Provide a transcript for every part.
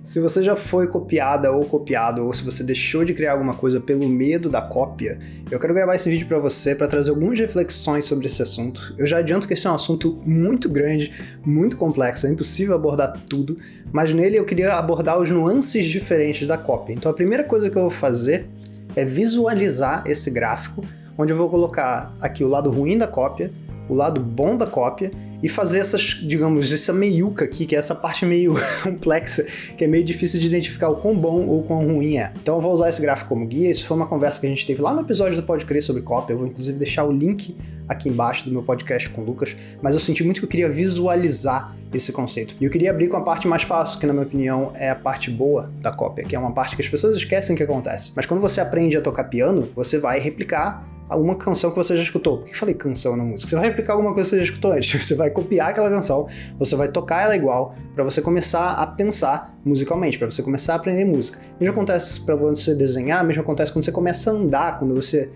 Se você já foi copiada ou copiado, ou se você deixou de criar alguma coisa pelo medo da cópia, eu quero gravar esse vídeo para você para trazer algumas reflexões sobre esse assunto. Eu já adianto que esse é um assunto muito grande, muito complexo, é impossível abordar tudo, mas nele eu queria abordar os nuances diferentes da cópia. Então a primeira coisa que eu vou fazer é visualizar esse gráfico, onde eu vou colocar aqui o lado ruim da cópia, o lado bom da cópia, e fazer essa meiuca aqui, que é essa parte meio complexa, que é meio difícil de identificar o quão bom ou quão ruim é. Então eu vou usar esse gráfico como guia. Isso foi uma conversa que a gente teve lá no episódio do Pode Crer sobre cópia. Eu vou inclusive deixar o link aqui embaixo do meu podcast com o Lucas, mas eu senti muito que eu queria visualizar esse conceito. E eu queria abrir com a parte mais fácil, que na minha opinião é a parte boa da cópia, que é uma parte que as pessoas esquecem que acontece. Mas quando você aprende a tocar piano, você vai replicar alguma canção que você já escutou. Por que eu falei canção na música? Você vai replicar alguma coisa que você já escutou antes. Você vai copiar aquela canção, você vai tocar ela igual, para você começar a pensar musicalmente, para você começar a aprender música. Mesmo acontece para você desenhar, mesmo acontece quando você começa a andar, quando você,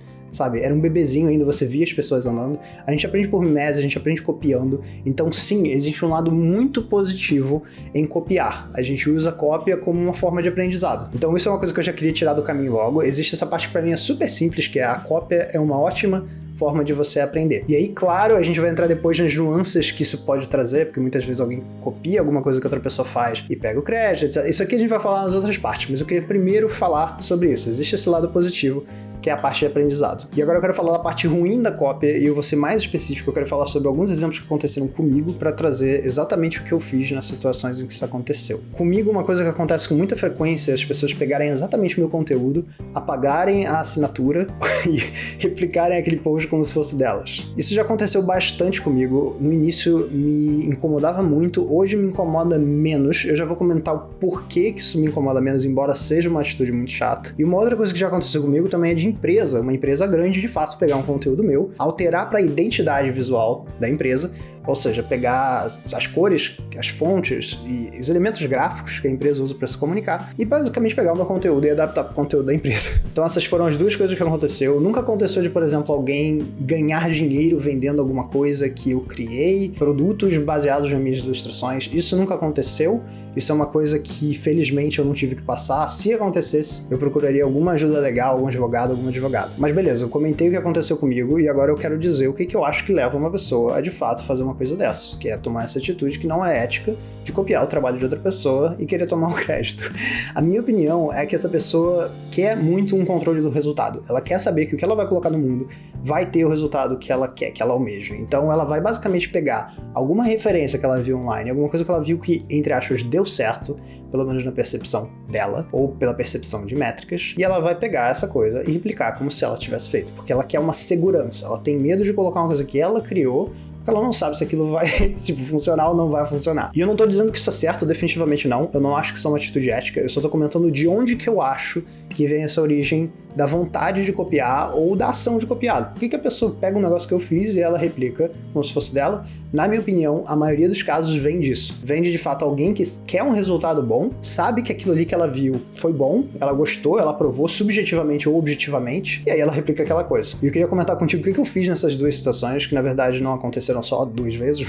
era um bebezinho ainda, você via as pessoas andando. A gente aprende por mimese, a gente aprende copiando. Então sim, existe um lado muito positivo em copiar. A gente usa a cópia como uma forma de aprendizado. Então isso é uma coisa que eu já queria tirar do caminho logo. Existe essa parte que pra mim é super simples, que é a cópia é uma ótima forma de você aprender. E aí, claro, a gente vai entrar depois nas nuances que isso pode trazer, porque muitas vezes alguém copia alguma coisa que outra pessoa faz e pega o crédito, etc. Isso aqui a gente vai falar nas outras partes, mas eu queria primeiro falar sobre isso. Existe esse lado positivo, que é a parte de aprendizado. E agora eu quero falar da parte ruim da cópia, e eu vou ser mais específico, eu quero falar sobre alguns exemplos que aconteceram comigo para trazer exatamente o que eu fiz nas situações em que isso aconteceu. Comigo, uma coisa que acontece com muita frequência é as pessoas pegarem exatamente o meu conteúdo, apagarem a assinatura e replicarem aquele post como se fosse delas. Isso já aconteceu bastante comigo. No início me incomodava muito, hoje me incomoda menos. Eu já vou comentar o porquê que isso me incomoda menos, embora seja uma atitude muito chata. E uma outra coisa que já aconteceu comigo também é de empresa, uma empresa grande de fato pegar um conteúdo meu, alterar para a identidade visual da empresa, ou seja, pegar as cores, as fontes e os elementos gráficos que a empresa usa para se comunicar e basicamente pegar o meu conteúdo e adaptar para o conteúdo da empresa. Então essas foram as duas coisas que aconteceu. Nunca aconteceu de, por exemplo, alguém ganhar dinheiro vendendo alguma coisa que eu criei, produtos baseados nas minhas ilustrações. Isso nunca aconteceu. Isso é uma coisa que, felizmente, eu não tive que passar. Se acontecesse, eu procuraria alguma ajuda legal, algum advogado, alguma advogada. Mas beleza, eu comentei o que aconteceu comigo e agora eu quero dizer o que eu acho que leva uma pessoa a, de fato, fazer uma coisa dessa, que é tomar essa atitude que não é ética de copiar o trabalho de outra pessoa e querer tomar o crédito. A minha opinião é que essa pessoa quer muito um controle do resultado. Ela quer saber que o que ela vai colocar no mundo vai ter o resultado que ela quer, que ela almeja. Então ela vai basicamente pegar alguma referência que ela viu online, alguma coisa que ela viu que, entre aspas, deu certo, pelo menos na percepção dela, ou pela percepção de métricas, e ela vai pegar essa coisa e replicar como se ela tivesse feito, porque ela quer uma segurança, ela tem medo de colocar uma coisa que ela criou, porque ela não sabe se aquilo vai funcionar ou não vai funcionar. E eu não tô dizendo que isso é certo, definitivamente não. Eu não acho que isso é uma atitude ética. Eu só tô comentando de onde que eu acho que vem essa origem da vontade de copiar ou da ação de copiar. Por que a pessoa pega um negócio que eu fiz e ela replica como se fosse dela? Na minha opinião, a maioria dos casos vem disso. Vem de fato alguém que quer um resultado bom, sabe que aquilo ali que ela viu foi bom, ela gostou, ela aprovou subjetivamente ou objetivamente, e aí ela replica aquela coisa. E eu queria comentar contigo o que eu fiz nessas duas situações, que na verdade não aconteceram só duas vezes.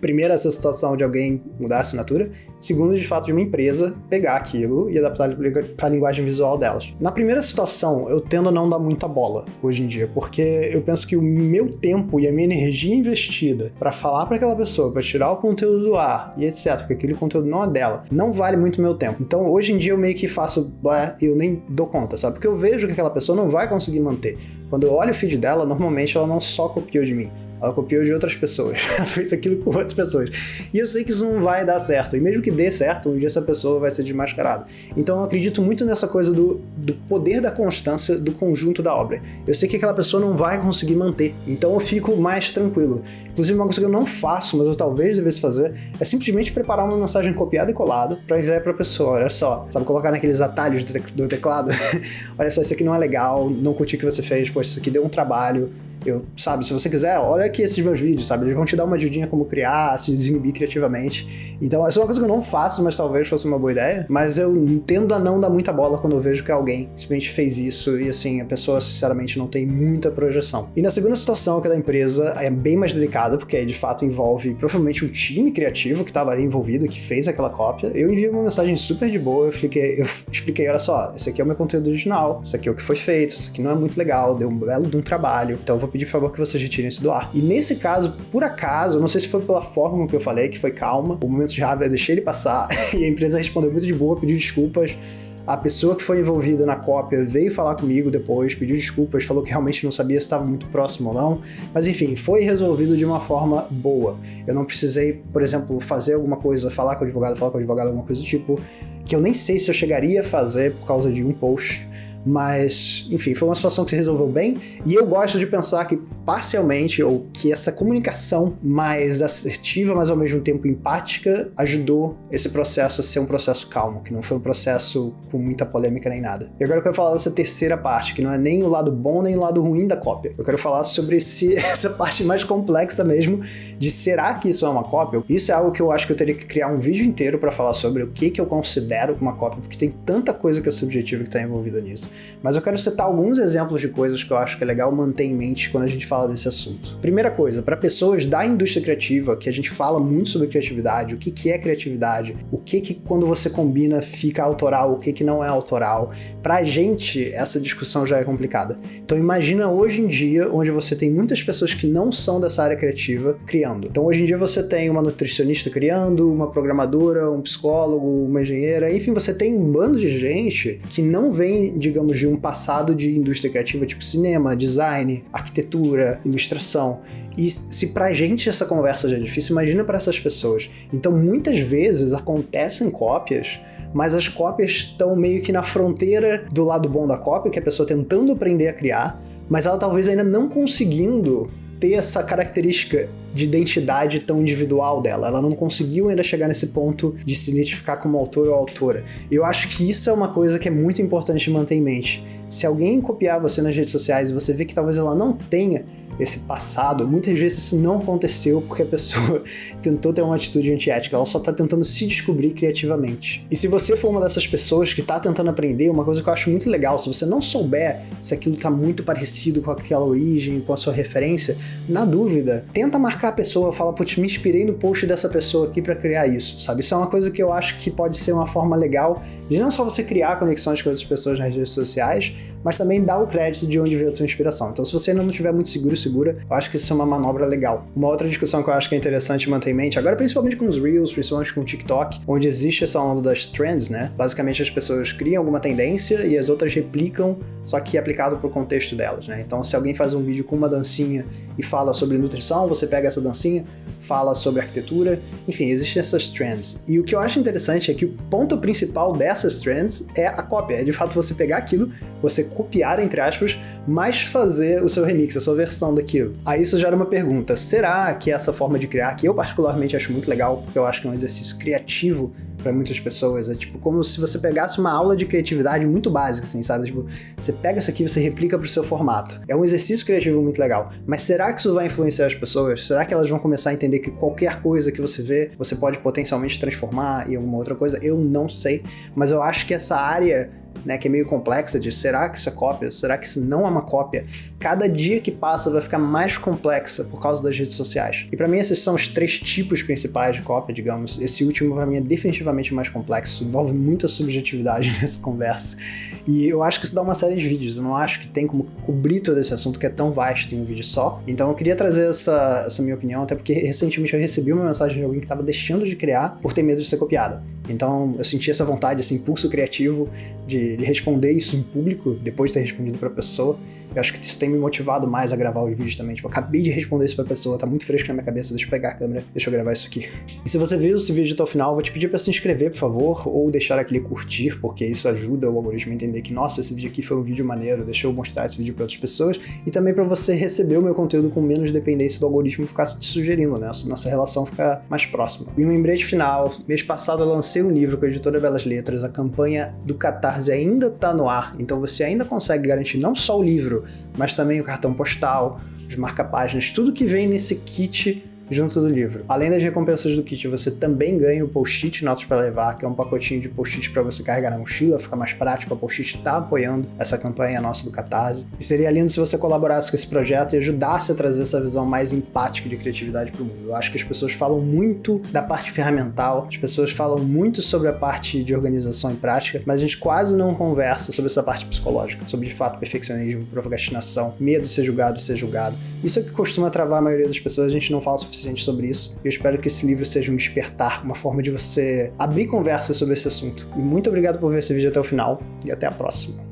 Primeiro, essa situação de alguém mudar a assinatura. Segundo, de fato, de uma empresa pegar aquilo e adaptar para a linguagem visual delas. Na primeira situação, eu tendo a não dar muita bola hoje em dia, porque eu penso que o meu tempo e a minha energia investida para falar para aquela pessoa, para tirar o conteúdo do ar e etc, porque aquele conteúdo não é dela, não vale muito meu tempo. Então, hoje em dia, eu meio que faço e eu nem dou conta, sabe? Porque eu vejo que aquela pessoa não vai conseguir manter. Quando eu olho o feed dela, normalmente ela não só copiou de mim, ela copiou de outras pessoas, fez aquilo com outras pessoas. E eu sei que isso não vai dar certo. E mesmo que dê certo, um dia essa pessoa vai ser desmascarada. Então eu acredito muito nessa coisa do poder da constância do conjunto da obra. Eu sei que aquela pessoa não vai conseguir manter. Então eu fico mais tranquilo. Inclusive uma coisa que eu não faço, mas eu talvez devesse fazer, é simplesmente preparar uma mensagem copiada e colada para enviar para a pessoa. Olha só, sabe, colocar naqueles atalhos do teclado. Olha só, isso aqui não é legal, não curti o que você fez, poxa, isso aqui deu um trabalho. sabe, se você quiser, olha aqui esses meus vídeos, sabe, eles vão te dar uma ajudinha como criar, se desinibir criativamente. Então, essa é uma coisa que eu não faço, mas talvez fosse uma boa ideia, mas eu tendo a não dar muita bola quando eu vejo que alguém simplesmente fez isso e, assim, a pessoa, sinceramente, não tem muita projeção. E na segunda situação, que é da empresa, é bem mais delicada, porque aí, de fato, envolve provavelmente um time criativo que estava ali envolvido, que fez aquela cópia. Eu enviei uma mensagem super de boa, eu expliquei, olha só, esse aqui é o meu conteúdo original, isso aqui é o que foi feito, isso aqui não é muito legal, deu um belo de um trabalho, então eu vou pedir, por favor, que vocês retirem isso do ar. E nesse caso, por acaso, não sei se foi pela forma que eu falei, que foi calma, o momento de raiva eu deixei ele passar, e a empresa respondeu muito de boa, pediu desculpas. A pessoa que foi envolvida na cópia veio falar comigo depois, pediu desculpas, falou que realmente não sabia se estava muito próximo ou não, mas enfim, foi resolvido de uma forma boa. Eu não precisei, por exemplo, fazer alguma coisa, falar com o advogado, alguma coisa do tipo, que eu nem sei se eu chegaria a fazer por causa de um post. Mas, enfim, foi uma situação que se resolveu bem, e eu gosto de pensar que parcialmente, ou que essa comunicação mais assertiva, mas ao mesmo tempo empática, ajudou esse processo a ser um processo calmo, que não foi um processo com muita polêmica nem nada. E agora eu quero falar dessa terceira parte, que não é nem o lado bom nem o lado ruim da cópia. Eu quero falar sobre essa parte mais complexa mesmo, de será que isso é uma cópia? Isso é algo que eu acho que eu teria que criar um vídeo inteiro para falar sobre o que eu considero uma cópia, porque tem tanta coisa que é subjetiva que está envolvida nisso. Mas eu quero citar alguns exemplos de coisas que eu acho que é legal manter em mente quando a gente fala desse assunto. Primeira coisa, para pessoas da indústria criativa, que a gente fala muito sobre criatividade, o que é criatividade, o que quando você combina fica autoral, o que não é autoral. Pra gente, essa discussão já é complicada. Então imagina hoje em dia, onde você tem muitas pessoas que não são dessa área criativa criando. Então hoje em dia você tem uma nutricionista criando, uma programadora, um psicólogo, uma engenheira, enfim, você tem um bando de gente que não vem, digamos, de um passado de indústria criativa, tipo cinema, design, arquitetura, ilustração. E se pra gente essa conversa já é difícil, imagina pra essas pessoas. Então muitas vezes acontecem cópias, mas as cópias estão meio que na fronteira do lado bom da cópia, que é a pessoa tentando aprender a criar, mas ela talvez ainda não conseguindo ter essa característica de identidade tão individual dela. Ela não conseguiu ainda chegar nesse ponto de se identificar como autor ou autora. E eu acho que isso é uma coisa que é muito importante manter em mente. Se alguém copiar você nas redes sociais e você vê que talvez ela não tenha esse passado, muitas vezes isso não aconteceu porque a pessoa tentou ter uma atitude antiética, ela só tá tentando se descobrir criativamente. E se você for uma dessas pessoas que tá tentando aprender, uma coisa que eu acho muito legal, se você não souber se aquilo tá muito parecido com aquela origem, com a sua referência, na dúvida, tenta marcar a pessoa, fala, putz, me inspirei no post dessa pessoa aqui pra criar isso, sabe? Isso é uma coisa que eu acho que pode ser uma forma legal de não só você criar conexões com outras pessoas nas redes sociais, mas também dar o crédito de onde veio a sua inspiração. Então, se você ainda não estiver muito segura, eu acho que isso é uma manobra legal. Uma outra discussão que eu acho que é interessante manter em mente, agora principalmente com os Reels, principalmente com o TikTok, onde existe essa onda das trends, né? Basicamente as pessoas criam alguma tendência e as outras replicam, só que aplicado pro contexto delas, né? Então, se alguém faz um vídeo com uma dancinha e fala sobre nutrição, você pega essa dancinha, fala sobre arquitetura, enfim, existem essas trends. E o que eu acho interessante é que o ponto principal dessas trends é a cópia, é de fato você pegar aquilo, você copiar, entre aspas, mas fazer o seu remix, a sua versão daquilo. Aí isso gera uma pergunta, será que essa forma de criar, que eu particularmente acho muito legal, porque eu acho que é um exercício criativo para muitas pessoas, é tipo como se você pegasse uma aula de criatividade muito básica, assim, sabe? Tipo, você pega isso aqui e você replica pro seu formato. É um exercício criativo muito legal, mas será que isso vai influenciar as pessoas? Será que elas vão começar a entender que qualquer coisa que você vê, você pode potencialmente transformar em alguma outra coisa? Eu não sei, mas eu acho que essa área, né, que é meio complexa, de será que isso é cópia? Será que isso não é uma cópia? Cada dia que passa vai ficar mais complexa por causa das redes sociais. E pra mim esses são os 3 tipos principais de cópia, digamos. Esse último pra mim é definitivamente mais complexo, envolve muita subjetividade nessa conversa. E eu acho que isso dá uma série de vídeos, eu não acho que tem como cobrir todo esse assunto que é tão vasto em um vídeo só. Então eu queria trazer essa minha opinião, até porque recentemente eu recebi uma mensagem de alguém que estava deixando de criar por ter medo de ser copiada. Então eu senti essa vontade, esse impulso criativo de responder isso em público, depois de ter respondido pra pessoa. Eu acho que isso tem me motivado mais a gravar os vídeos também. Tipo, eu acabei de responder isso pra pessoa, tá muito fresco na minha cabeça, deixa eu pegar a câmera, deixa eu gravar isso aqui. E se você viu esse vídeo até o final, eu vou te pedir pra se inscrever, por favor, ou deixar aquele curtir, porque isso ajuda o algoritmo a entender que, nossa, esse vídeo aqui foi um vídeo maneiro, deixa eu mostrar esse vídeo pra outras pessoas, e também pra você receber o meu conteúdo com menos dependência do algoritmo ficar te sugerindo, né? Nossa relação ficar mais próxima. E um lembrete final, mês passado eu lancei lancei um livro com a editora Belas Letras, a campanha do Catarse ainda está no ar, então você ainda consegue garantir não só o livro, mas também o cartão postal, os marca-páginas, tudo que vem nesse kit junto do livro. Além das recompensas do kit, você também ganha o post-it Notas para Levar, que é um pacotinho de post-it para você carregar na mochila, fica mais prático. A post-it está apoiando essa campanha nossa do Catarse. E seria lindo se você colaborasse com esse projeto e ajudasse a trazer essa visão mais empática de criatividade para o mundo. Eu acho que as pessoas falam muito da parte ferramental, as pessoas falam muito sobre a parte de organização e prática, mas a gente quase não conversa sobre essa parte psicológica, sobre de fato perfeccionismo, procrastinação, medo de ser julgado, Isso é que costuma travar a maioria das pessoas, a gente não fala o suficiente sobre isso. Eu espero que esse livro seja um despertar, uma forma de você abrir conversas sobre esse assunto. E muito obrigado por ver esse vídeo até o final e até a próxima.